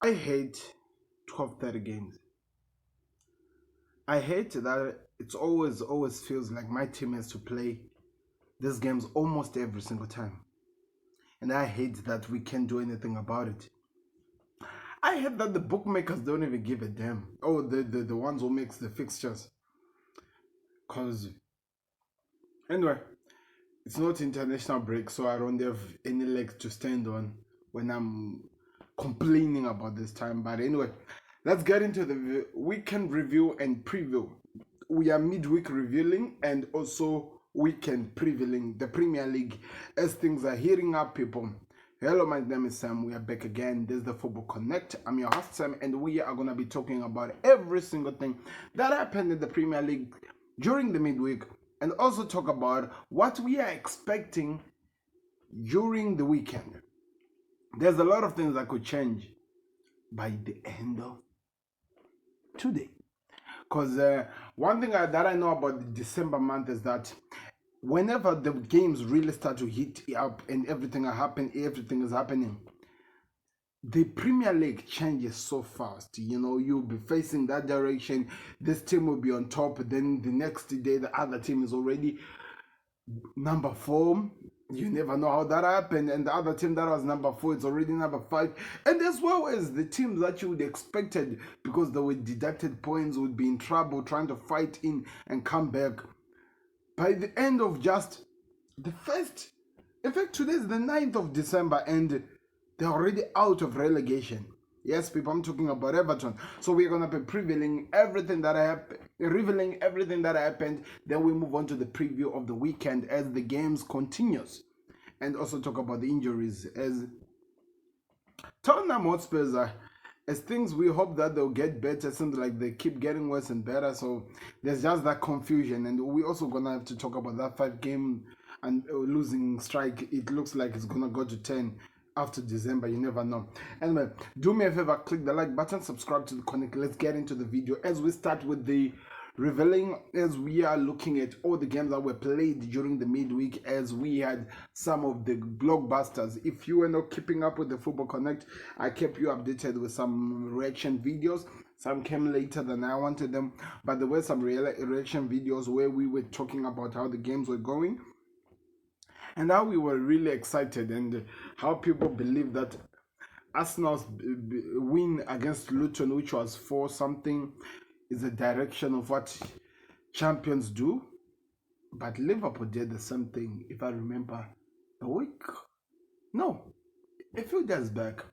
I hate 12:30 games. I hate that it's always feels like my team has to play these games almost every single time. And I hate that we can't do anything about it. I hate that the bookmakers don't even give a damn. Oh, the ones who makes the fixtures. Cause anyway, it's not international break, so I don't have any legs to stand on when I'm complaining about this time. But anyway, let's get into the weekend review and preview. We are midweek revealing and also weekend previewing the Premier League as things are heating up, people. Hello, my name is Sam. We are back again. This is the Football Connect. I'm your host, Sam, and we are going to be talking about every single thing that happened in the Premier League during the midweek and also talk about what we are expecting during the weekend. There's a lot of things that could change by the end of today. Because one thing that I know about the December month is that whenever the games really start to heat up and everything is happening, the Premier League changes so fast. You know, you'll be facing that direction, this team will be on top, then the next day the other team is already number 4. You never know how that happened, and the other team that was number 4 is already number 5, and as well as the teams that you would expected because they were deducted points would be in trouble trying to fight in and come back. By the end of just the first, in fact today is the 9th of December and they're already out of relegation. Yes, people, I'm talking about Everton. So we're going to be revealing everything that happened. Then we move on to the preview of the weekend as the games continues. And also talk about the injuries as Tottenham Hotspurs are, as things we hope that they'll get better. It seems like they keep getting worse and better. So there's just that confusion. And we're also going to have to talk about that 5-game and losing strike. It looks like it's going to go to 10. After December, you never know. Anyway, do me a favor, click the like button, subscribe to the Connect. Let's get into the video as we start with the revealing, as we are looking at all the games that were played during the midweek, as we had some of the blockbusters. If you were not keeping up with the Football Connect, I kept you updated with some reaction videos. Some came later than I wanted them, but there were some reaction videos where we were talking about how the games were going and how we were really excited and how people believe that Arsenal's win against Luton, which was 4-something, is a direction of what champions do. But Liverpool did the same thing, if I remember, a few days back.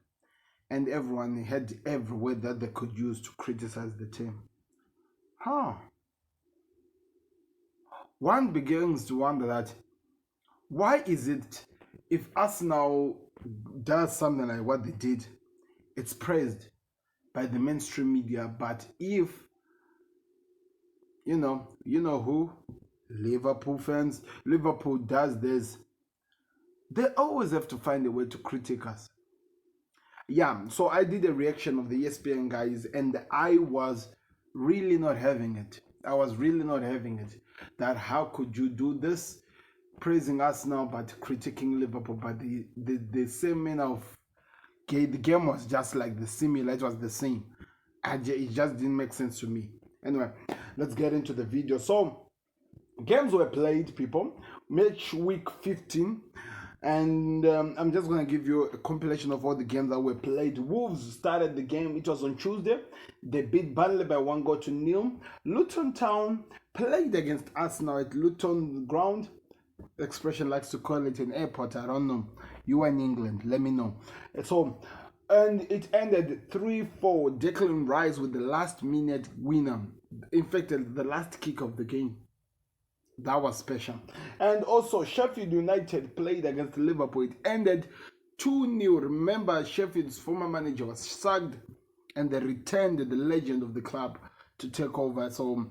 And everyone had every word that they could use to criticize the team. One begins to wonder that why is it if Arsenal does something like what they did, it's praised by the mainstream media, but if you know who, Liverpool fans, Liverpool does this, they always have to find a way to critique us. Yeah, so I did a reaction of the ESPN guys and I was really not having it. That how could you do this? Praising us now but critiquing Liverpool, but the same manner of the game was just like the similar, it was the same. It just didn't make sense to me. Anyway, let's get into the video. So games were played, people. Match week 15, and I'm just gonna give you a compilation of all the games that were played. Wolves started the game, it was on Tuesday. They beat Burnley by 1-0. Luton Town played against Arsenal at Luton Ground. Expression likes to call it an airport. I don't know. You are in England, let me know. So, and it ended 3-4. Declan Rice with the last minute winner. In fact, the last kick of the game. That was special. And also, Sheffield United played against Liverpool. It ended 2-0. Remember, Sheffield's former manager was sacked, and they returned the legend of the club to take over. So,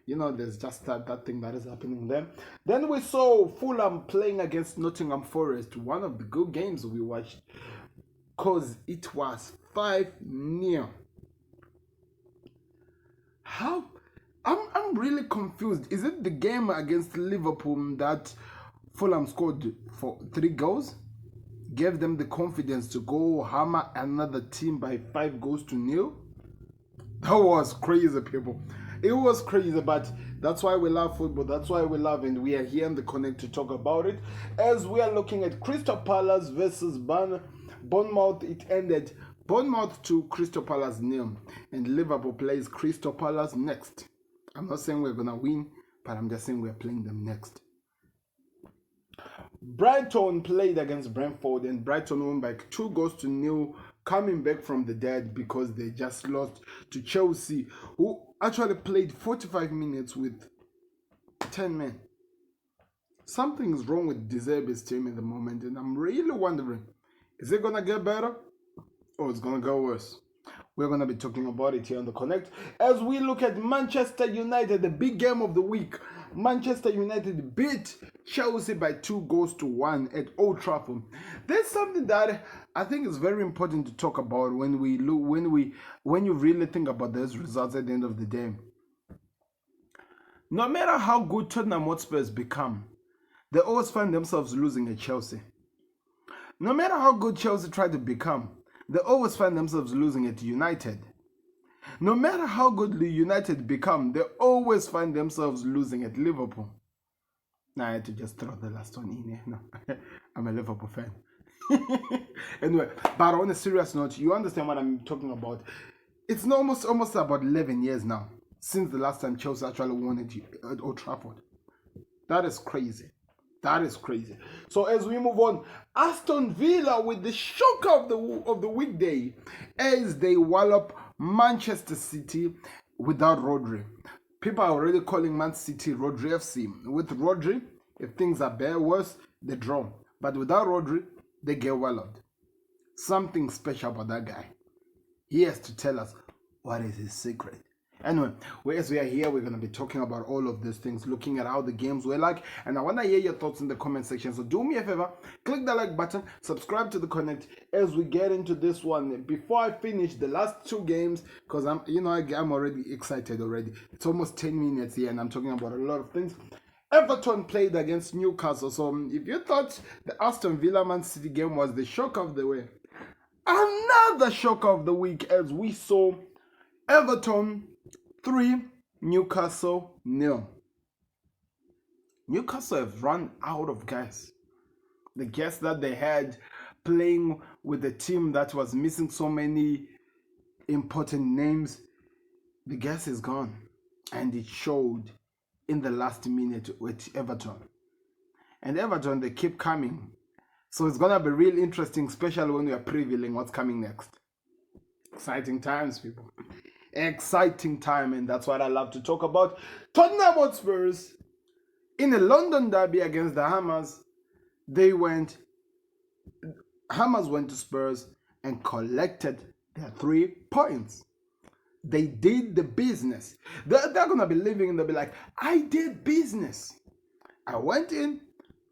you know, there's just that thing that is happening there. Then we saw Fulham playing against Nottingham Forest. One of the good games we watched, because it was 5-0. How? I'm really confused. Is it the game against Liverpool that Fulham scored for 3 goals? gave them the confidence to go hammer another team by 5-0. That was crazy, people. It was crazy, but that's why we love football. That's why we love, and we are here in the Connect to talk about it. As we are looking at Crystal Palace versus Bournemouth, it ended Bournemouth to Crystal Palace 0, and Liverpool plays Crystal Palace next. I'm not saying we're gonna win, but I'm just saying we're playing them next. Brighton played against Brentford, and Brighton won by 2-0, coming back from the dead because they just lost to Chelsea, who actually played 45 minutes with 10 men. Something is wrong with De Zerbi's team at the moment, and I'm really wondering, is it gonna get better or it's gonna go worse? We're going to be talking about it here on the Connect as we look at Manchester United, the big game of the week. Manchester United beat Chelsea by 2-1 at Old Trafford. There's something that I think is very important to talk about when you really think about those results at the end of the day. No matter how good Tottenham Hotspurs become, they always find themselves losing at Chelsea. No matter how good Chelsea try to become, they always find themselves losing at United. No matter how good the United become, they always find themselves losing at Liverpool. Now I had to just throw the last one in here. No, I'm a Liverpool fan. Anyway, but on a serious note, you understand what I'm talking about. It's almost about 11 years now since the last time Chelsea actually won at Old Trafford. That is crazy. That is crazy. So as we move on, Aston Villa with the shock of the weekday as they wallop Manchester City without Rodri. People are already calling Man City Rodri FC. With Rodri, if things are bad, worse, they draw. But without Rodri, they get walloped. Something special about that guy. He has to tell us what is his secret. Anyway, as we are here, we're going to be talking about all of these things, looking at how the games were like, and I want to hear your thoughts in the comment section. So do me a favor, click the like button, subscribe to the Connect as we get into this one. Before I finish the last two games, because I'm already excited already. It's almost 10 minutes here, and I'm talking about a lot of things. Everton played against Newcastle. So if you thought the Aston Villa Man City game was the shock of the week, another shock of the week as we saw Everton 3, Newcastle 0. Newcastle have run out of gas. The gas that they had playing with a team that was missing so many important names, the gas is gone. And it showed in the last minute with Everton. And Everton, they keep coming. So it's going to be real interesting, especially when we are previewing what's coming next. Exciting times, people. Exciting time, and that's what I love to talk about. Tottenham Hotspurs in a London derby against the Hammers. Hammers went to Spurs and collected their 3 points. They did the business. They're gonna be living and they'll be like, I did business. I went in,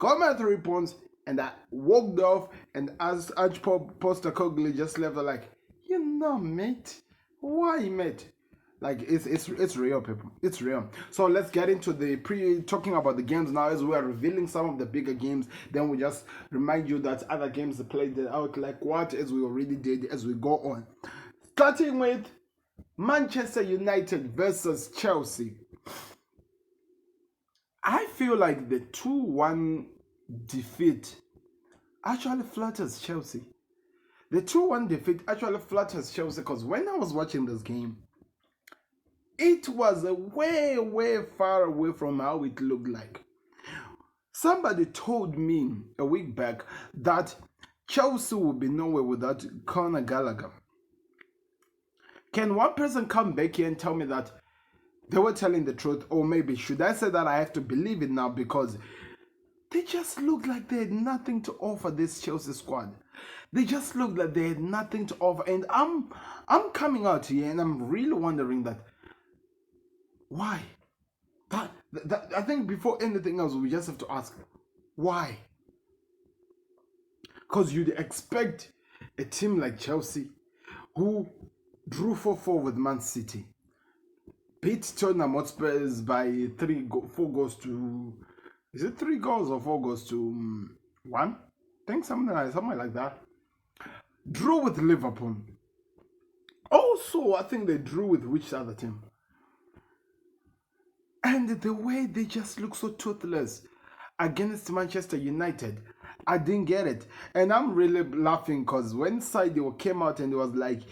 got my 3 points, and I walked off. And as Postecoglou just left, like, mate. Why, mate? Like, it's real, people. It's real. So let's get into the talking about the games now as we are revealing some of the bigger games. Then we just remind you that other games played out like what, as we already did as we go on. Starting with Manchester United versus Chelsea. I feel like the 2-1 defeat actually flatters Chelsea. The 2-1 defeat actually flatters Chelsea because when I was watching this game, it was way, way far away from how it looked like. Somebody told me a week back that Chelsea will be nowhere without Conor Gallagher. Can one person come back here and tell me that they were telling the truth? Or maybe should I say that I have to believe it now because they just looked like they had nothing to offer this Chelsea squad. They just looked like they had nothing to offer. And I'm coming out here and I'm really wondering that why? I think before anything else, we just have to ask, why? Because you'd expect a team like Chelsea, who drew 4-4 with Man City, beat Tottenham Hotspurs by 4 goals to... Is it 3 goals or 4 goals to 1? think something like that. Drew with Liverpool. Also, I think they drew with which other team? And the way they just look so toothless against Manchester United, I didn't get it. And I'm really laughing because when Sadio came out and it was like,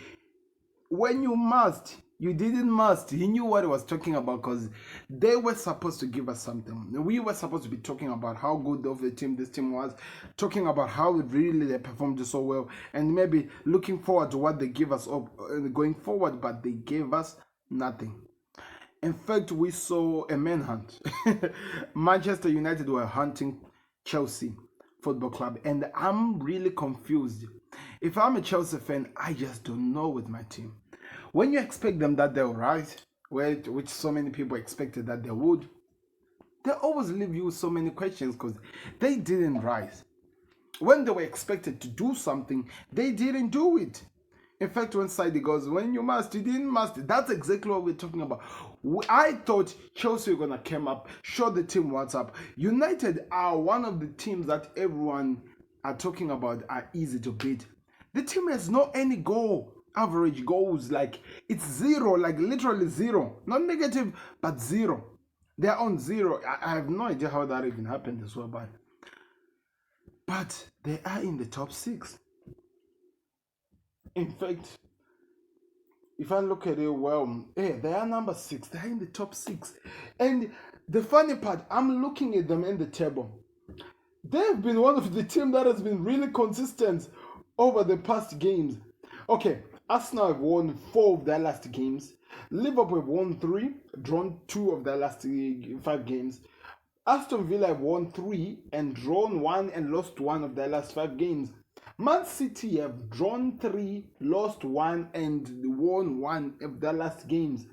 when you must, you didn't must. He knew what he was talking about because they were supposed to give us something. We were supposed to be talking about how good of a team this team was, talking about how really they performed so well, and maybe looking forward to what they give us up going forward, but they gave us nothing. In fact, we saw a manhunt. Manchester United were hunting Chelsea Football Club, and I'm really confused. If I'm a Chelsea fan, I just don't know with my team. When you expect them that they'll rise, which so many people expected that they would, they always leave you with so many questions because they didn't rise. When they were expected to do something, they didn't do it. In fact, one side it goes, when you must, you didn't must. That's exactly what we're talking about. I thought Chelsea were going to come up, show the team what's up. United are one of the teams that everyone are talking about are easy to beat. The team has no any goal. Average goals, like it's zero, like literally zero. Not negative, but zero. They're on zero. I have no idea how that even happened as well, but they are in the top 6. In fact, if I look at it well, they are number 6. They are in the top 6. And the funny part, I'm looking at them in the table. They've been one of the team that has been really consistent over the past games. Okay, Arsenal have won 4 of their last games. Liverpool have won 3, drawn 2 of their last 5 games. Aston Villa have won 3 and drawn 1 and lost 1 of their last 5 games. Man City have drawn 3, lost 1 and won 1 of their last games.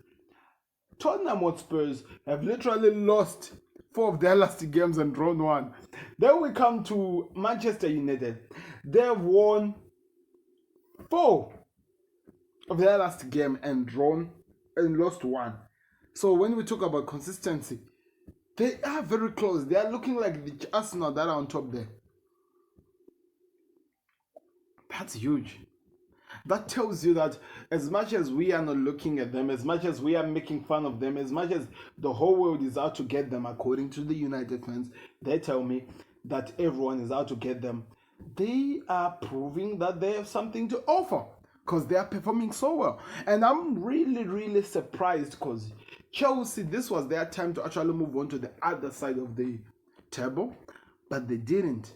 Tottenham Hotspurs have literally lost 4 of their last games and drawn 1. Then we come to Manchester United. They have won 4 of their last game and drawn and lost 1. So when we talk about consistency, they are very close. They are looking like the Arsenal that are on top there. That's huge. That tells you that as much as we are not looking at them, as much as we are making fun of them, as much as the whole world is out to get them, according to the United fans, they tell me that everyone is out to get them. They are proving that they have something to offer because they are performing so well. And I'm really, really surprised because Chelsea, this was their time to actually move on to the other side of the table, but they didn't.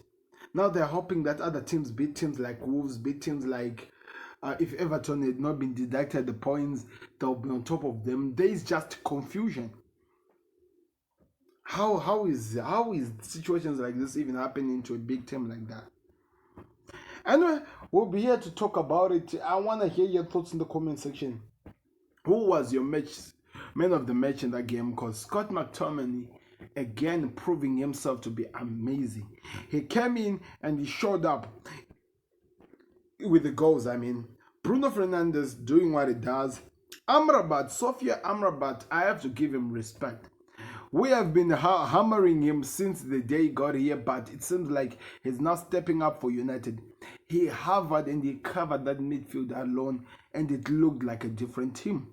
Now they're hoping that other teams beat teams like Wolves, beat teams like if Everton had not been deducted the points, they'll be on top of them. There is just confusion. How is situations like this even happening to a big team like that? Anyway, we'll be here to talk about it. I want to hear your thoughts in the comment section. Who was your man of the match in that game? Because Scott McTominay again proving himself to be amazing. He came in and he showed up with the goals. I mean, Bruno Fernandes doing what he does. Sophia Amrabat, I have to give him respect. We have been hammering him since the day he got here, but it seems like he's now stepping up for United. He hovered and he covered that midfield alone, and it looked like a different team.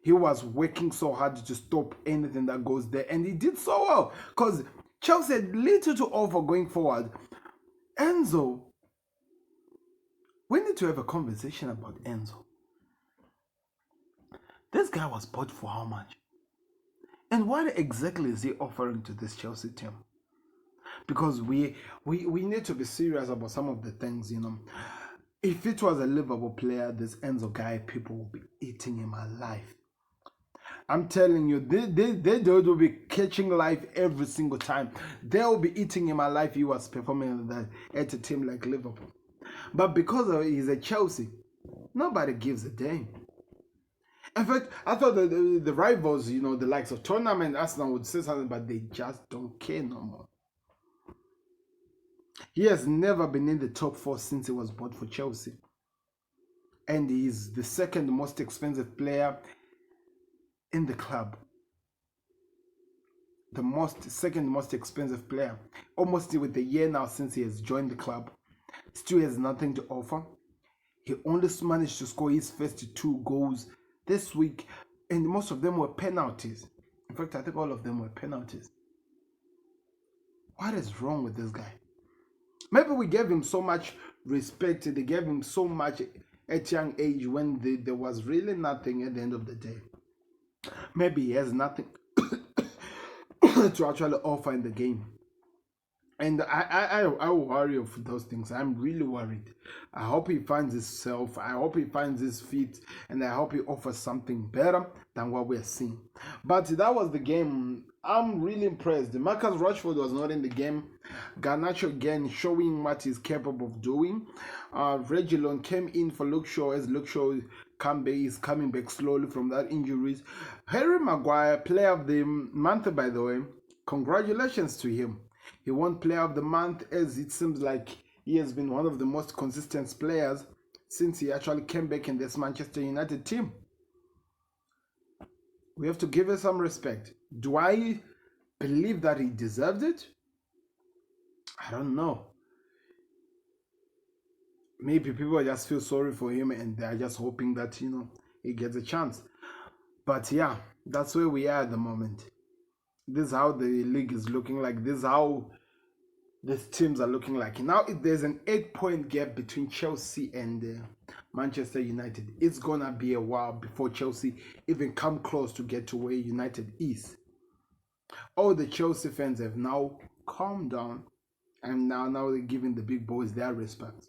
He was working so hard to stop anything that goes there, and he did so well because Chelsea had little to offer going forward. Enzo, we need to have a conversation about Enzo. This guy was bought for how much? And what exactly is he offering to this Chelsea team? Because we need to be serious about some of the things, you know. If it was a Liverpool player, this Enzo guy, people will be eating him alive. I'm telling you, they will be catching life every single time. They will be eating him alive if he was performing at a team like Liverpool. But because he's a Chelsea, nobody gives a damn. In fact, I thought the rivals, you know, the likes of Tottenham and Arsenal would say something, but they just don't care no more. He has never been in the top 4 since he was bought for Chelsea. And he's the second most expensive player in the club. The second most expensive player. Almost with a year now since he has joined the club. still has nothing to offer. He only managed to score his first 2 goals this week, and most of them were penalties. In fact, I think all of them were penalties. What is wrong with this guy? Maybe we gave him so much respect, they gave him so much at young age when there was really nothing at the end of the day. Maybe he has nothing to actually offer in the game. And I worry of those things. I'm really worried. I hope he finds himself. I hope he finds his feet. And I hope he offers something better than what we're seeing. But that was the game. I'm really impressed. Marcus Rashford was not in the game. Garnacho again showing what he's capable of doing. Reguilon came in for Luke Shaw as Luke Shaw is coming back slowly from that injuries. Harry Maguire, player of the month, by the way. Congratulations to him. He won Player of the Month, as it seems like he has been one of the most consistent players since he actually came back in this Manchester United team. We have to give him some respect. Do I believe that he deserved it? I don't know. Maybe people just feel sorry for him and they're just hoping that, he gets a chance. But yeah, that's where we are at the moment. This is how the league is looking like. This is how these teams are looking like. Now, if there's an 8-point gap between Chelsea and Manchester United, it's going to be a while before Chelsea even come close to get to where United is. All the Chelsea fans have now calmed down, and now they're giving the big boys their respect.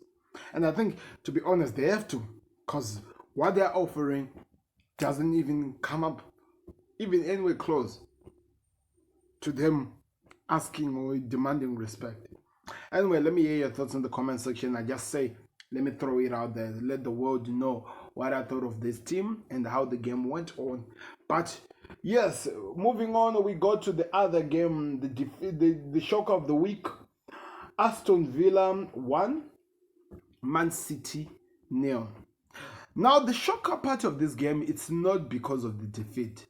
And I think, to be honest, they have to, because what they're offering doesn't even come up even anywhere close to them asking or demanding respect. Anyway, let me hear your thoughts in the comment section. I just say, let me throw it out there. Let the world know what I thought of this team and how the game went on. But yes, moving on, we go to the other game, the shock of the week. Aston Villa 1, Man City 0. Now, the shocker part of this game, it's not because of the defeat.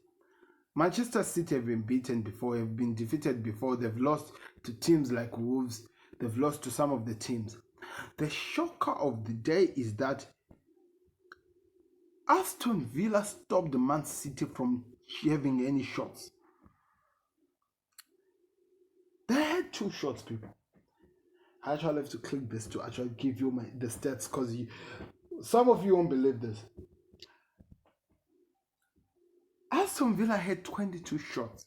Manchester City have been beaten before, have been defeated before. They've lost to teams like Wolves. They've lost to some of the teams. The shocker of the day is that Aston Villa stopped Man City from having any shots. They had 2 shots, people. I actually have to click this to actually give you the stats, because some of you won't believe this. Aston Villa had 22 shots.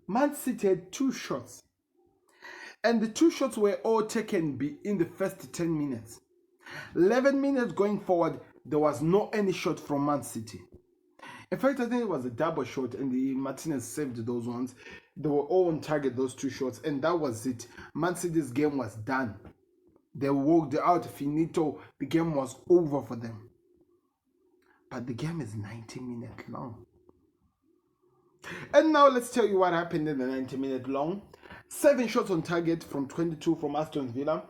Man City had 2 shots. And the 2 shots were all taken in the first 10 minutes. 11 minutes going forward, there was no any shot from Man City. In fact, I think it was a double shot, and Martinez saved those ones. They were all on target, those 2 shots, and that was it. Man City's game was done. They walked out, finito. The game was over for them. But the game is 90 minutes long. And now let's tell you what happened in the 90-minute long. 7 shots on target from 22 from Aston Villa.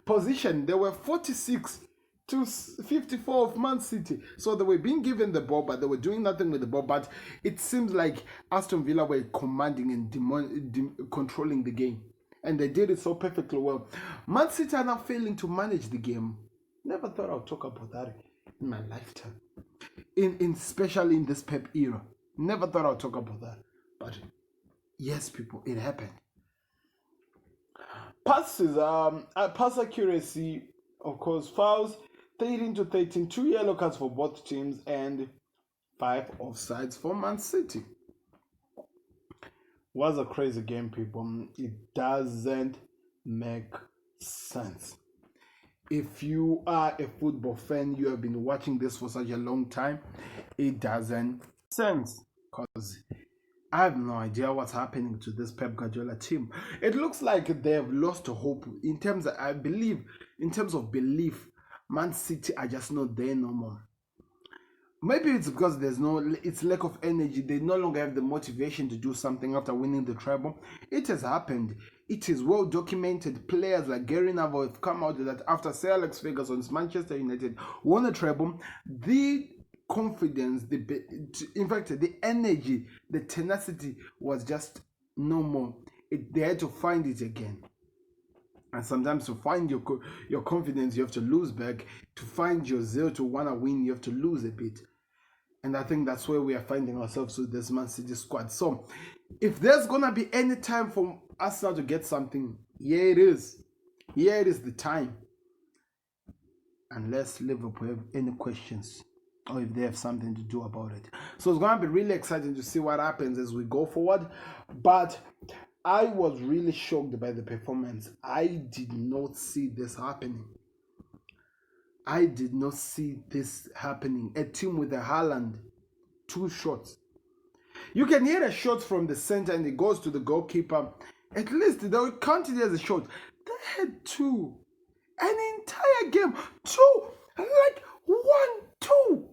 Position, there were 46 to 54 of Man City. So they were being given the ball, but they were doing nothing with the ball. But it seems like Aston Villa were commanding and controlling the game. And they did it so perfectly well. Man City are now failing to manage the game. Never thought I'd talk about that in my lifetime. Especially in this Pep era. Never thought I'd talk about that. But yes, people, it happened. Passes, pass accuracy, of course, fouls, 13 to 13, 2 yellow cards for both teams, and 5 offsides for Man City. Was a crazy game, people. It doesn't make sense. If you are a football fan, you have been watching this for such a long time, it doesn't make sense, because I have no idea what's happening to this Pep Guardiola team. It looks like they have lost hope in terms of, I believe, in terms of belief. Man City are just not there no more. Maybe it's because it's lack of energy. They no longer have the motivation to do something after winning the treble. It has happened. It is well documented. Players like Gary Neville have come out that after Sir Alex Ferguson's Manchester United won a treble, the confidence, in fact, the energy, the tenacity was just no more. They had to find it again. And sometimes to find your confidence, you have to lose back. To find your zeal to want to win, you have to lose a bit. And I think that's where we are finding ourselves with this Man City squad. So, if there's going to be any time for Arsenal to get something, here it is. Here it is the time. Unless Liverpool have any questions or if they have something to do about it. So it's going to be really exciting to see what happens as we go forward. But I was really shocked by the performance. I did not see this happening. I did not see this happening. A team with a Haaland, 2 shots. You can hear a shot from the center and it goes to the goalkeeper. At least they would count it as a shot. They had 2. An entire game. 2. Like 1, 2.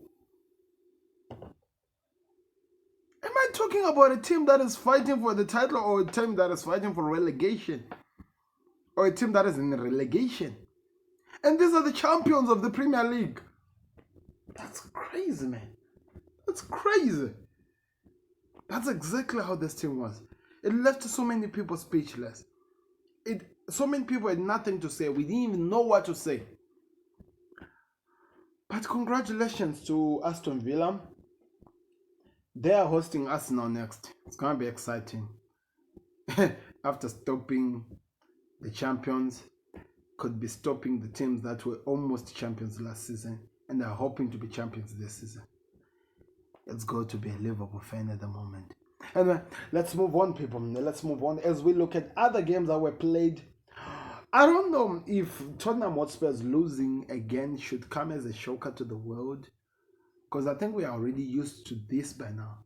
Am I talking about a team that is fighting for the title or a team that is fighting for relegation? Or a team that is in relegation? And these are the champions of the Premier League. That's crazy, man. That's crazy. That's exactly how this team was. It left so many people speechless. So many people had nothing to say. We didn't even know what to say. But congratulations to Aston Villa. They are hosting Arsenal next. It's going to be exciting. After stopping the champions, could be stopping the teams that were almost champions last season and are hoping to be champions this season. It's going to be a Liverpool fan at the moment. Anyway, let's move on, people. Let's move on as we look at other games that were played. I don't know if Tottenham Hotspur's losing again should come as a shocker to the world, because I think we are already used to this by now.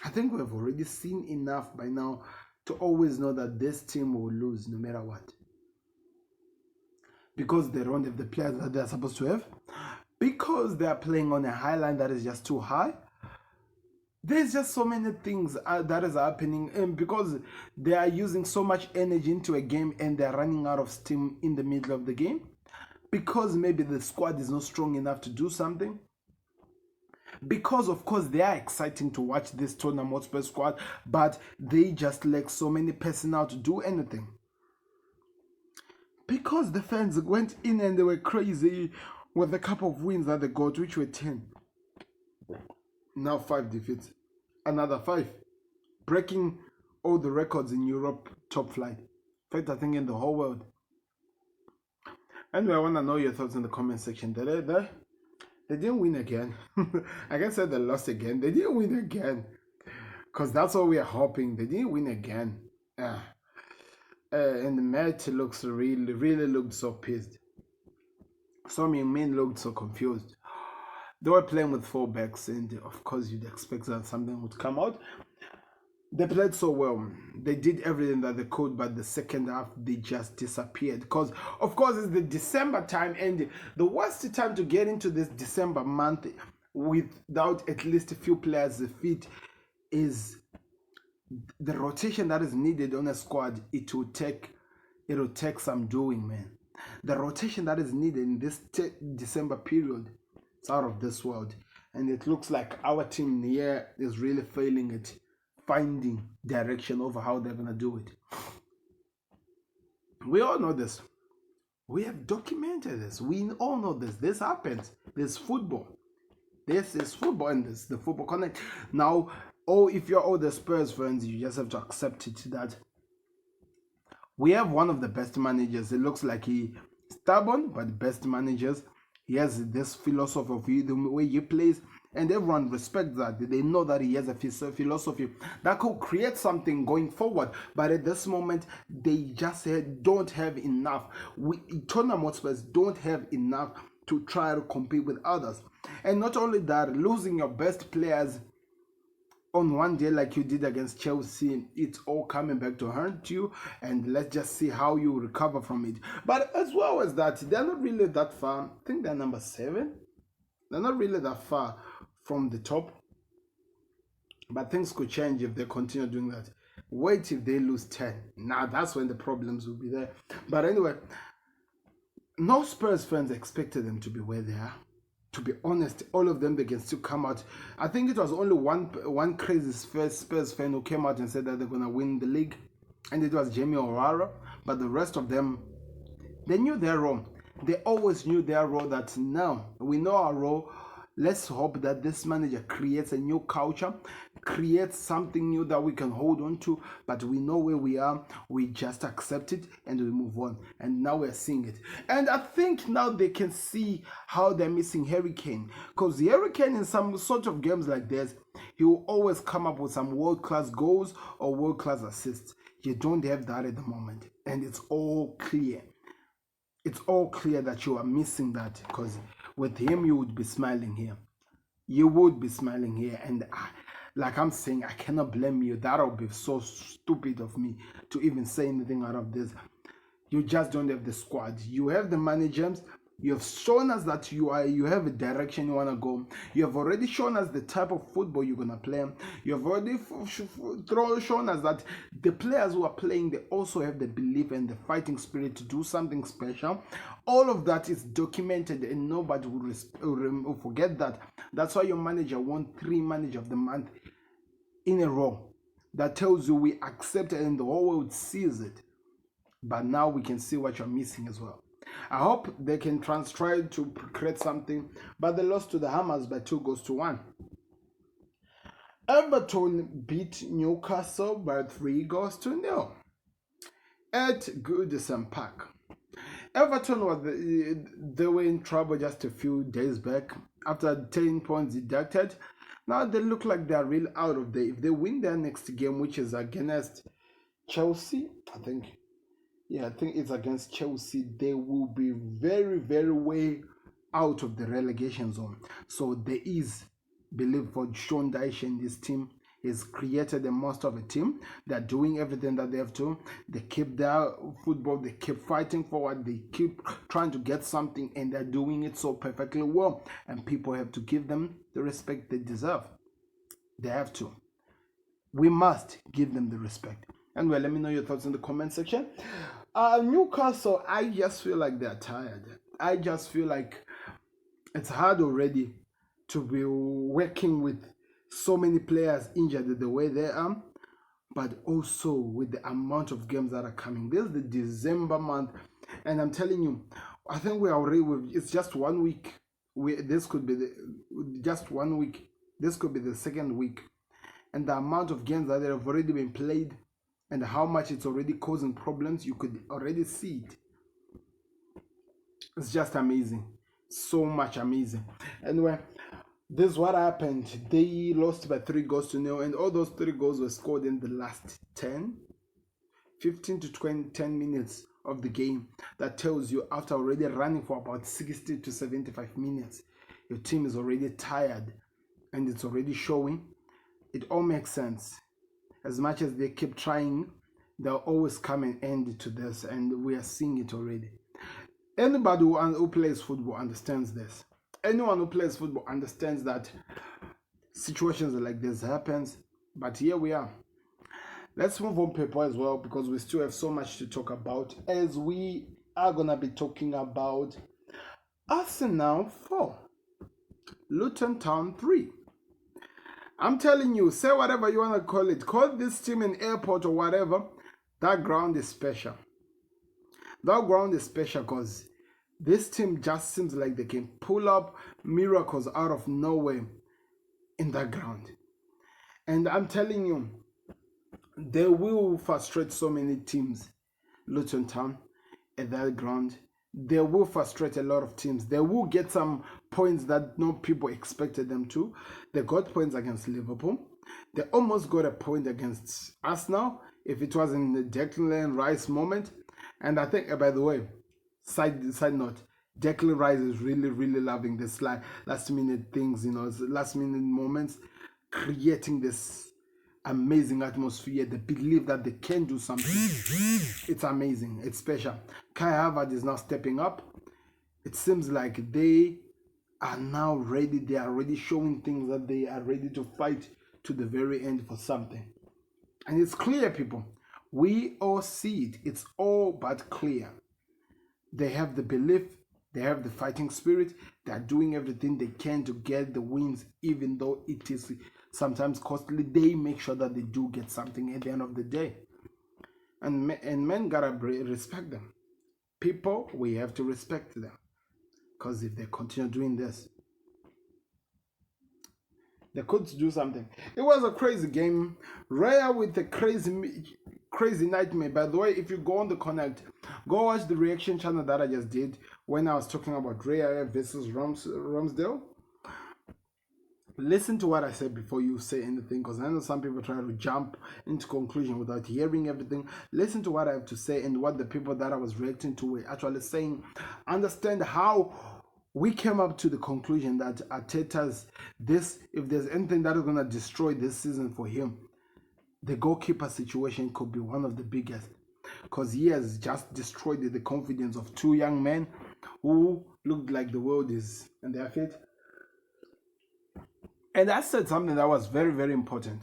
I think we have already seen enough by now to always know that this team will lose no matter what. Because they don't have the players that they're supposed to have. Because they are playing on a high line that is just too high. There's just so many things that is happening. And because they are using so much energy into a game and they're running out of steam in the middle of the game. Because maybe the squad is not strong enough to do something. Because, of course, they are exciting to watch this Tottenham Hotspur squad, but they just lack so many personnel to do anything. Because the fans went in and they were crazy with a couple of wins that they got, which were 10. Now 5 defeats. Another 5. Breaking all the records in Europe top flight. In fact, I think in the whole world. Anyway, I want to know your thoughts in the comment section. They didn't win again. I can say they lost again. They didn't win again. Because that's what we are hoping. They didn't win again. And Matt looks really looked so pissed. Some young men looked so confused. They were playing with 4 backs, and of course you'd expect that something would come out. They played so well. They did everything that they could, but the second half, they just disappeared. Because, of course, it's the December time, and the worst time to get into this December month without at least a few players fit is the rotation that is needed on a squad. It will take some doing, man. The rotation that is needed in this December period, it's out of this world. And it looks like our team here is really failing at finding direction over how they're going to do it. We all know this. We have documented this. We all know this. This happens. This football. This is football, and this is the Football Connect. Now, if you're all the Spurs fans, you just have to accept it that we have one of the best managers. It looks like he's stubborn, but best managers. He has this philosophy of the way he plays, and everyone respects that. They know that he has a philosophy that could create something going forward. But at this moment, they just don't have enough. Tottenham Hotspur don't have enough to try to compete with others. And not only that, losing your best players on one day like you did against Chelsea, it's all coming back to haunt you, and let's just see how you recover from it. But as well as that, they're not really that far. I think they're number 7. They're not really that far from the top, but things could change if they continue doing that. Wait if they lose 10. Now that's when the problems will be there. But anyway, no Spurs fans expected them to be where they are. To be honest, all of them, they can still come out. I think it was only one crazy Spurs fan who came out and said that they're going to win the league. and it was Jamie O'Hara, but the rest of them, they knew their role. They always knew their role, that now we know our role. Let's hope that this manager creates a new culture, creates something new that we can hold on to, but we know where we are. We just accept it and we move on. And now we're seeing it. And I think now they can see how they're missing Harry Kane. Because Harry Kane, in some sort of games like this, he will always come up with some world-class goals or world-class assists. You don't have that at the moment. And it's all clear. It's all clear that you are missing that, because with him you would be smiling here. You would be smiling here, and like I'm saying, I cannot blame you. That would be so stupid of me to even say anything out of this. You just don't have the squad. You have the managers. You have shown us that you have a direction you want to go. You have already shown us the type of football you're going to play. You have already shown us that the players who are playing, they also have the belief and the fighting spirit to do something special. All of that is documented, and nobody will forget that. That's why your manager won 3 Manager of the Month in a row. That tells you we accept it and the whole world sees it. But now we can see what you're missing as well. I hope they can try to create something, but they lost to the Hammers by 2-1. Everton beat Newcastle by 3-0 at Goodison Park. Everton they were in trouble just a few days back after 10 points deducted. Now they look like they are really out of there. If they win their next game, which is against Chelsea, I think it's against Chelsea, they will be very, very way out of the relegation zone. So there is belief for Sean Dyche and his team. Has created a monster of a team. They're doing everything that they have to. They keep their football, they keep fighting forward, they keep trying to get something, and they're doing it so perfectly well. And people have to give them the respect they deserve. They have to. We must give them the respect. Anyway, let me know your thoughts in the comment section. Newcastle, I just feel like they're tired. I just feel like it's hard already to be working with so many players injured the way they are, but also with the amount of games that are coming. This is the December month, and I'm telling you, I think we are already it's just 1 week. This could be just 1 week. This could be the second week, and the amount of games that have already been played and how much it's already causing problems, you could already see it. It's just amazing. So much amazing. Anyway, this is what happened. They lost by 3-0, and all those 3 goals were scored in the last 15 to 10 minutes of the game. That tells you after already running for about 60 to 75 minutes, your team is already tired, and it's already showing. It all makes sense. As much as they keep trying, they'll always come and end to this, and we are seeing it already. Anybody who plays football understands this. Anyone who plays football understands that situations like this happens, but here we are. Let's move on paper as well, because we still have so much to talk about, as we are going to be talking about Arsenal 4, Luton Town 3. I'm telling you, say whatever you want to call it. Call this team an airport or whatever. That ground is special. That ground is special because this team just seems like they can pull up miracles out of nowhere in that ground. And I'm telling you, they will frustrate so many teams, Luton Town, at that ground. They will frustrate a lot of teams. They will get some points that no people expected them to. They got points against Liverpool. They almost got a point against Arsenal, if it was in the Declan Rice moment. And I think, by the way, side note, Declan Rice is really, really loving this last minute things, last minute moments, creating this amazing atmosphere. They believe that they can do something. It's amazing. It's special. Kai Havertz is now stepping up. It seems like they are now ready. They are already showing things that they are ready to fight to the very end for something. And it's clear, people. We all see it. It's all but clear. They have the belief. They have the fighting spirit. They are doing everything they can to get the wins, even though it is sometimes costly. They make sure that they do get something at the end of the day. and men gotta respect them. People, we have to respect them, because if they continue doing this, they could do something. It was a crazy game. Raya with a crazy nightmare. By the way, if you go on the Connect, go watch the reaction channel that I just did when I was talking about Raya versus Ramsdale. Listen to what I said before you say anything, because I know some people try to jump into conclusion without hearing everything. Listen to what I have to say and what the people that I was reacting to were actually saying. Understand how we came up to the conclusion that Arteta's if there's anything that is going to destroy this season for him, the goalkeeper situation could be one of the biggest, because he has just destroyed the confidence of two young men who looked like the world is in their feet. And that said something that was very, very important.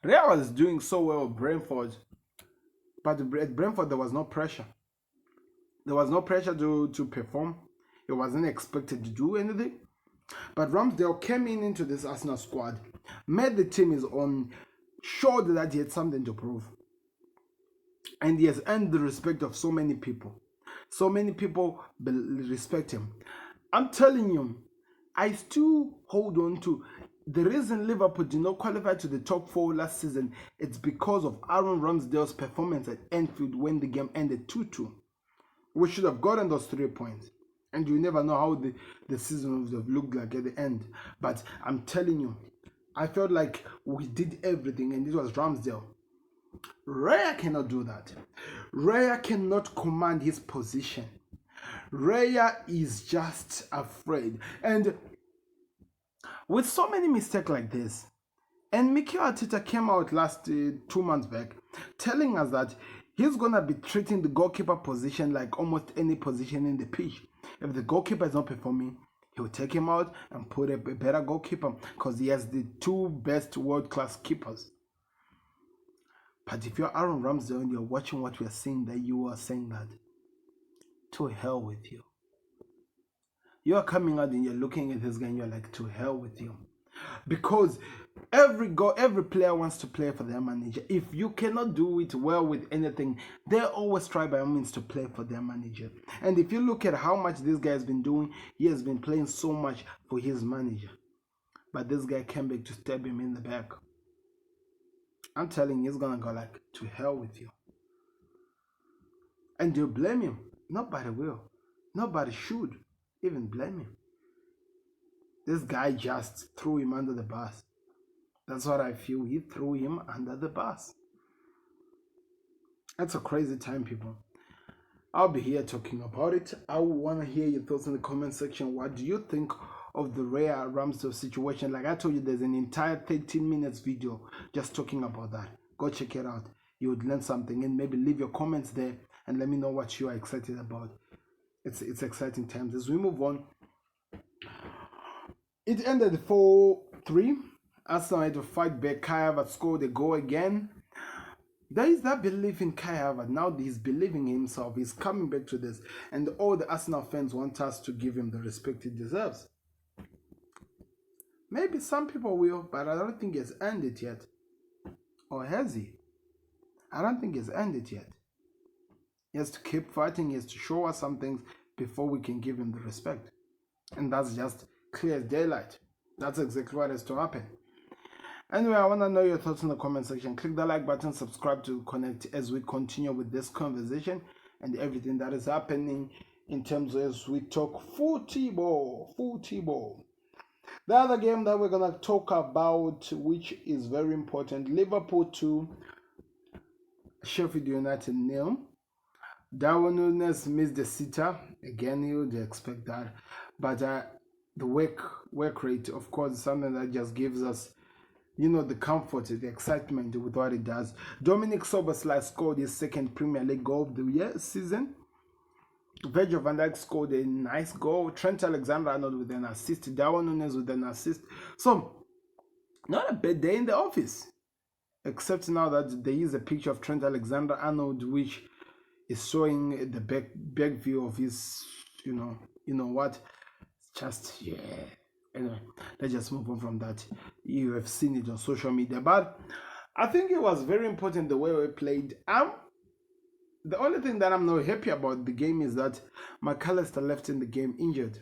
Real was doing so well at Brentford, but at Brentford there was no pressure. There was no pressure to perform. It wasn't expected to do anything. But Ramsdale came into this Arsenal squad, made the team his own, showed that he had something to prove. And he has earned the respect of so many people. So many people respect him. I'm telling you, I still hold on to the reason Liverpool did not qualify to the top 4 last season. It's because of Aaron Ramsdale's performance at Anfield when the game ended 2-2. We should have gotten those 3 points. And you never know how the season would have looked like at the end. But I'm telling you, I felt like we did everything, and it was Ramsdale. Raya cannot do that. Raya cannot command his position. Raya is just afraid. And with so many mistakes like this, and Mikel Arteta came out last 2 months back telling us that he's going to be treating the goalkeeper position like almost any position in the pitch. If the goalkeeper is not performing, he'll take him out and put a better goalkeeper, because he has the 2 best world-class keepers. But if you're Aaron Ramsdale and you're watching what we're seeing, that you are saying that, to hell with you. You are coming out and you're looking at this guy and you're like, to hell with you. Because every player wants to play for their manager. If you cannot do it well with anything, they always try by all means to play for their manager. And if you look at how much this guy has been doing, he has been playing so much for his manager. But this guy came back to stab him in the back. I'm telling you, he's gonna go like, to hell with you. And you blame him? Nobody will. Nobody should even blame him. This guy just threw him under the bus. That's what I feel. He threw him under the bus. That's a crazy time, people. I'll be here talking about it. I want to hear your thoughts in the comment section. What do you think of the Raya Ramsdale situation? Like I told you, there's an entire 13 minutes video just talking about that. Go check it out. You would learn something, and maybe leave your comments there and let me know what you are excited about. It's exciting times. As we move on, it ended 4-3. Arsenal had to fight back. Kai Havertz scored a goal again. There is that belief in Kai Havertz. Now he's believing in himself. He's coming back to this. And all the Arsenal fans want us to give him the respect he deserves. Maybe some people will, but I don't think he's earned it yet. Or has he? I don't think he's earned it yet. He has to keep fighting. He has to show us some things before we can give him the respect. And that's just clear as daylight. That's exactly what has to happen. Anyway, I want to know your thoughts in the comment section. Click the like button, subscribe to Connect as we continue with this conversation and everything that is happening in terms of as we talk football. The other game that we're going to talk about, which is very important, Liverpool 2, Sheffield United 0. Darwin Núñez missed the sitter. Again, you would expect that. But the work rate, of course, is something that just gives us, the comfort, the excitement with what it does. Dominic Szoboszlai scored his 2nd Premier League goal of the season. Virgil van Dijk scored a nice goal. Trent Alexander-Arnold with an assist. Darwin Núñez with an assist. So, not a bad day in the office. Except now that there is a picture of Trent Alexander-Arnold, which is showing the back view of his, you know what, just, yeah. Anyway, let's just move on from that. You have seen it on social media. But I think it was very important the way we played. The only thing that I'm not happy about the game is that McAllister left in the game injured.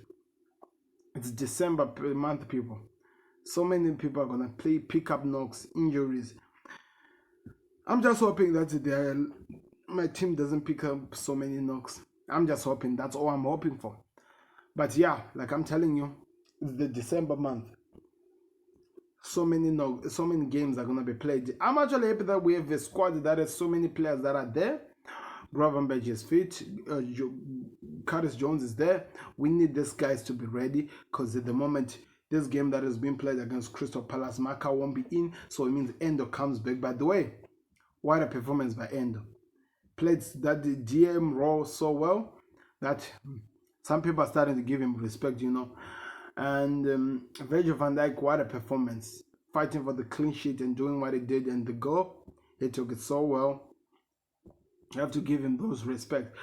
It's December month, people. So many people are gonna pick up knocks, injuries. I'm just hoping that my team doesn't pick up so many knocks. I'm just hoping. That's all I'm hoping for. But yeah, like I'm telling you, it's the December month. So many games are gonna be played. I'm actually happy that we have a squad that has so many players that are there. Gravenberch is fit. Curtis Jones is there. We need these guys to be ready because at the moment, this game that is being played against Crystal Palace, Maka won't be in, so it means Endo comes back. By the way, what a performance by Endo. Played that the GM role so well that some people are starting to give him respect, And Virgil van Dijk, what a performance. Fighting for the clean sheet and doing what he did, and the goal, he took it so well. You have to give him those respect.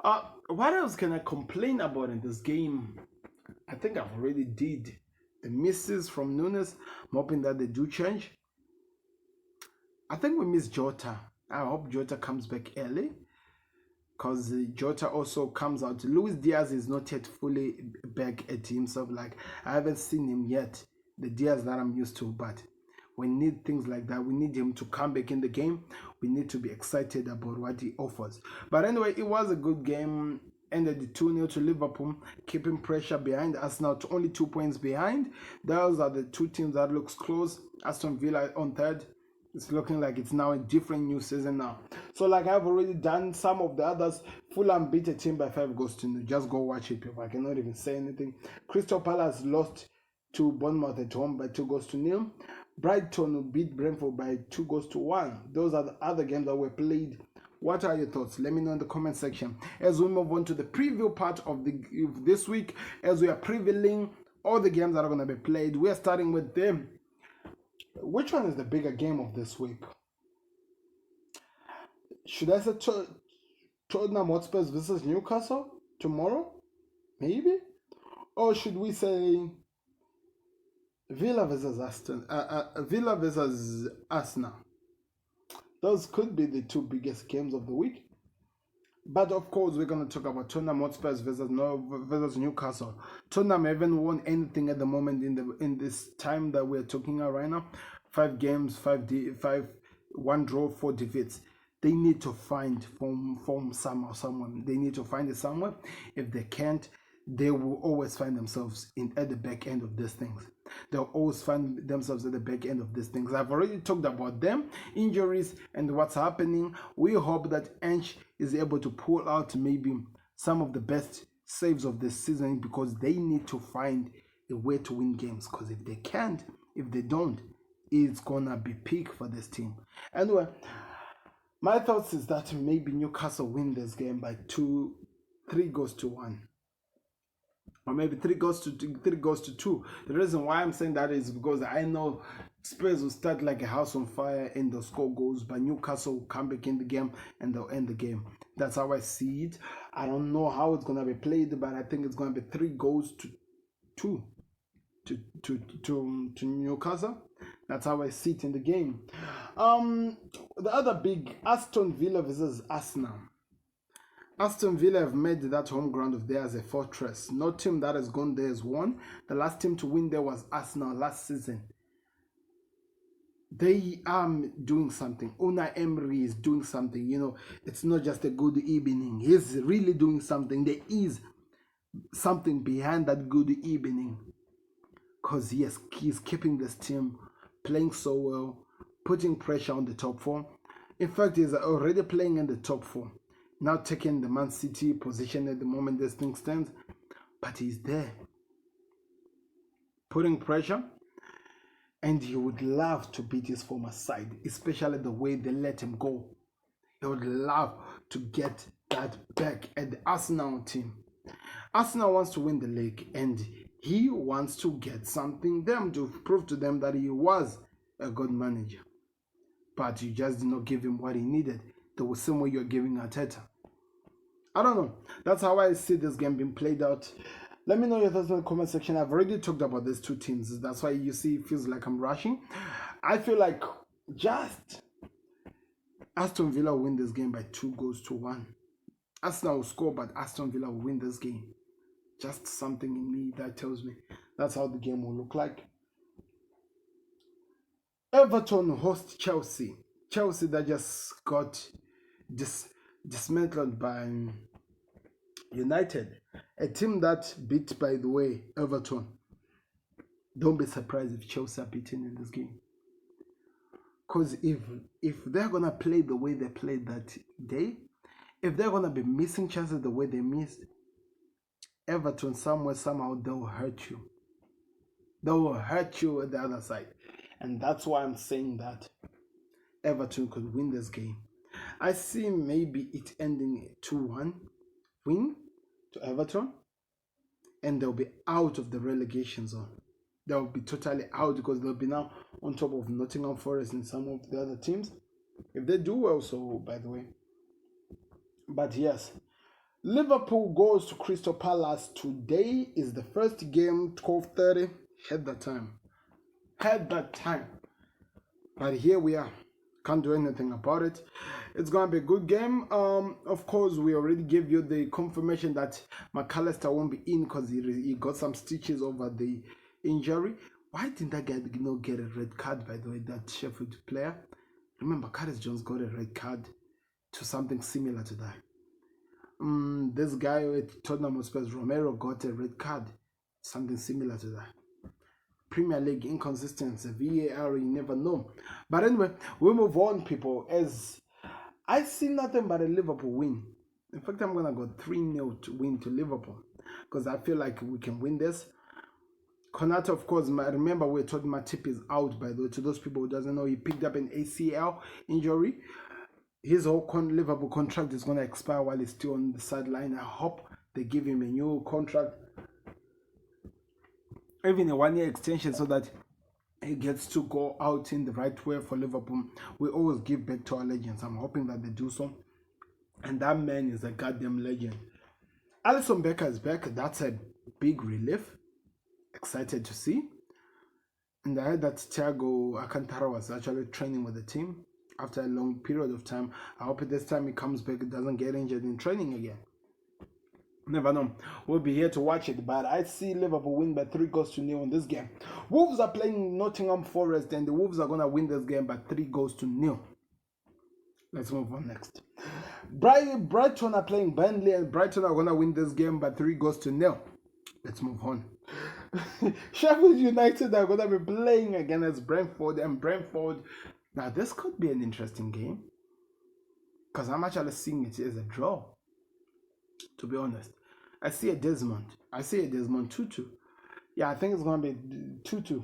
What else can I complain about in this game? I think I've already did. The misses from Nunes. I'm hoping that they do change. I think we miss Jota. I hope Jota comes back early, because Jota also comes out. Luis Diaz is not yet fully back at himself. Like, I haven't seen him yet, the Diaz that I'm used to, but we need things like that. We need him to come back in the game. We need to be excited about what he offers. But anyway, it was a good game. Ended 2-0 to Liverpool, keeping pressure behind Arsenal to only 2 points behind. Those are the two teams that looks close. Aston Villa on third. It's looking like it's now a different new season now. So like I've already done some of the others. Fulham beat a team by 5-0. Just go watch it, people. I cannot even say anything. Crystal Palace lost to Bournemouth at home by 2-0. Brighton beat Brentford by 2-1. Those are the other games that were played. What are your thoughts? Let me know in the comment section. As we move on to the preview part of this week, as we are previewing all the games that are going to be played, we are starting with them. Which one is the bigger game of this week? Should I say Tottenham Hotspur versus Newcastle tomorrow? Maybe? Or should we say Villa versus Arsenal? Those could be the two biggest games of the week. But of course, we're going to talk about Tottenham Hotspur versus Newcastle. Tottenham haven't won anything at the moment in this time that we're talking about right now. 5 games, 1 draw, 4 defeats. They need to find someone. They need to find it somewhere. If they can't, they will always find themselves at the back end of these things. They'll always find themselves at the back end of these things. I've already talked about them, injuries, and what's happening. We hope that Ange is able to pull out maybe some of the best saves of this season, because they need to find a way to win games. Because if they can't, if they don't, it's gonna be peak for this team. Anyway, my thoughts is that maybe Newcastle win this game by 3-1. Or maybe 3-2. The reason why I'm saying that is because I know Spurs will start like a house on fire and they'll score goals, but Newcastle will come back in the game and they'll end the game. That's how I see it. I don't know how it's gonna be played, but I think it's gonna be 3-2 to Newcastle. That's how I see it in the game. The other big, Aston Villa versus Arsenal. Aston Villa have made that home ground of theirs a fortress. No team that has gone there has won. The last team to win there was Arsenal last season. They are doing something. Unai Emery is doing something. It's not just a good evening. He's really doing something. There is something behind that good evening. Because he's keeping this team playing so well, putting pressure on the top 4. In fact, he's already playing in the top 4. Now taking the Man City position at the moment this thing stands. But he's there, putting pressure. And he would love to beat his former side, especially the way they let him go. He would love to get that back at the Arsenal team. Arsenal wants to win the league, and he wants to get something them to prove to them that he was a good manager. But you just did not give him what he needed. The same way you're giving Arteta. I don't know. That's how I see this game being played out. Let me know your thoughts in the comment section. I've already talked about these two teams. That's why you see it feels like I'm rushing. I feel like Just Aston Villa will win this game by 2-1. Arsenal will score, but Aston Villa will win this game. Just something in me that tells me that's how the game will look like. Everton host Chelsea. Chelsea that just got dismantled by United. A team that beat, by the way, Everton. Don't be surprised if Chelsea are beaten in this game. Because if they're going to play the way they played that day, if they're going to be missing chances the way they missed, Everton somehow they will hurt you. They will hurt you at the other side. And that's why I'm saying that Everton could win this game. I see maybe it ending 2-1 win to Everton. And they'll be out of the relegation zone. They'll be totally out because they'll be now on top of Nottingham Forest and some of the other teams. If they do well, so by the way. But yes, Liverpool goes to Crystal Palace. Today is the first game, 12:30. Had that time. But here we are. Can't do anything about it. It's going to be a good game. Of course, we already gave you the confirmation that McAllister won't be in because he got some stitches over the injury. Why didn't that guy get a red card, by the way, that Sheffield player? Remember, Curtis Jones got a red card to something similar to that. This guy at Tottenham Spurs, Romero, got a red card, something similar to that. Premier League inconsistency, VAR, you never know. But anyway, we move on, people, as I see nothing but a Liverpool win. In fact, I'm going to go 3-0 to win to Liverpool because I feel like we can win this. Konate, of course, remember we told Matip is out, by the way. To those people who doesn't know, he picked up an ACL injury. His whole Liverpool contract is going to expire while he's still on the sideline. I hope they give him a new contract, even a 1-year extension, so that he gets to go out in the right way for Liverpool. We always give back to our legends. I'm hoping that they do so. And that man is a goddamn legend. Alisson Becker is back. That's a big relief. Excited to see. And I heard that Thiago Alcantara was actually training with the team after a long period of time. I hope this time he comes back, it doesn't get injured in training again. Never know. We'll be here to watch it, but I see Liverpool win by 3-0 in this game. Wolves are playing Nottingham Forest, and the Wolves are going to win this game by 3-0. Let's move on next. Brighton are playing Burnley, and Brighton are going to win this game by 3-0. Let's move on. Sheffield United are going to be playing against Brentford, and Brentford. Now, this could be an interesting game because I'm actually seeing it as a draw. To be honest, I see a Desmond 2-2. Yeah, I think it's going to be 2-2.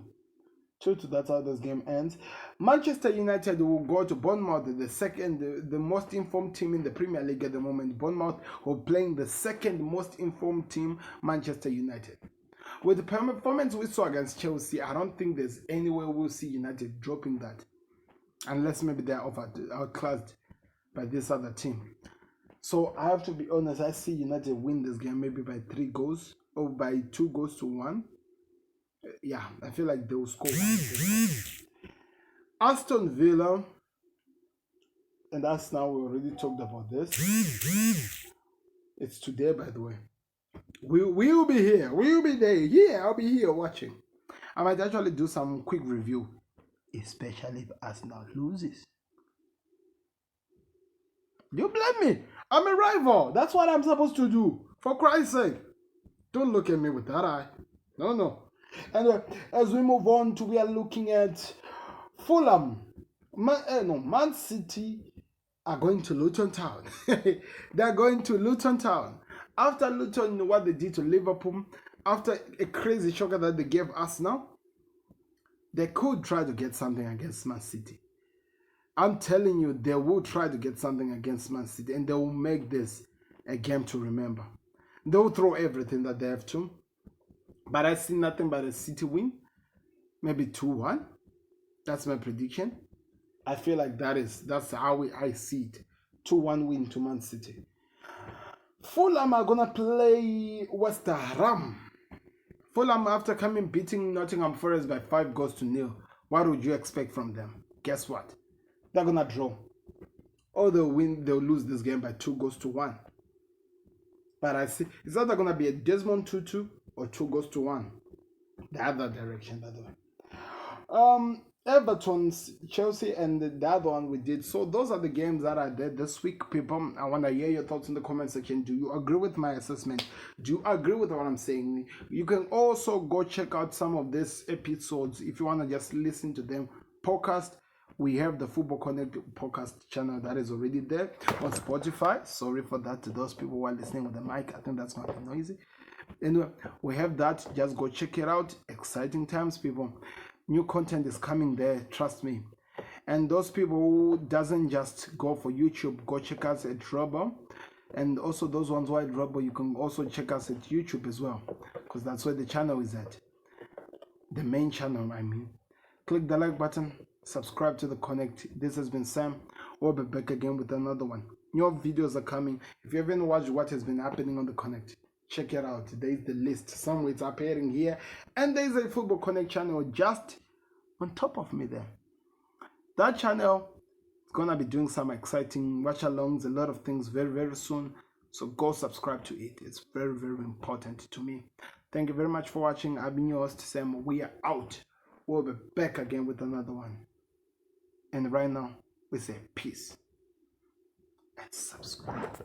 2-2, that's how this game ends. Manchester United will go to Bournemouth, the most informed team in the Premier League at the moment. Bournemouth who are playing the second most informed team, Manchester United. With the performance we saw against Chelsea, I don't think there's any way we'll see United dropping that. Unless maybe they're outclassed by this other team. So I have to be honest, I see United win this game maybe by 3 goals or by 2-1. Yeah, I feel like they will score one. Aston Villa, and that's now we already talked about this. It's today, by the way. We'll be here. We'll be there. Yeah, I'll be here watching. I might actually do some quick review, especially if Arsenal loses. You blame me. I'm a rival. That's what I'm supposed to do. For Christ's sake. Don't look at me with that eye. No. Anyway, as we move on we are looking at Fulham. Man City are going to Luton Town. They're going to Luton Town. After Luton, what they did to Liverpool, after a crazy shocker that they gave Arsenal, they could try to get something against Man City. I'm telling you, they will try to get something against Man City, and they will make this a game to remember. They will throw everything that they have to. But I see nothing but a City win. Maybe 2-1. That's my prediction. I feel like that's how I see it. 2-1 win to Man City. Fulham are going to play West Ham. Fulham, after beating Nottingham Forest by 5-0, what would you expect from them? guess what? They're gonna draw. Or they'll win, they'll lose this game by 2-1. But I see it's either gonna be a Desmond 2-2 or 2-1. The other direction, by the way. Everton's Chelsea and the other one we did. So those are the games that I did this week, people. I want to hear your thoughts in the comment section. Do you agree with my assessment? Do you agree with what I'm saying? You can also go check out some of these episodes if you want to just listen to them. Podcast. We have the Football Connect podcast channel that is already there on Spotify. Sorry for that to those people who are listening with the mic. I think that's not noisy. Anyway, we have that. Just go check it out. Exciting times, people. New content is coming there, trust me. And those people who doesn't just go for YouTube, go check us at Robo. And also those ones who are at Robo, you can also check us at YouTube as well, because that's where the channel is at. The main channel, I mean. Click the like button, subscribe to the Connect. This has been Sam. We'll be back again with another one. New videos are coming. If you haven't watched what has been happening on the Connect, check it out. There's the list. Somewhere it's appearing here. And there's a Football Connect channel just on top of me there. That channel is going to be doing some exciting watch-alongs, a lot of things very, very soon. So go subscribe to it. It's very, very important to me. Thank you very much for watching. I've been your host, Sam. We are out. We'll be back again with another one. And right now, we say peace and subscribe.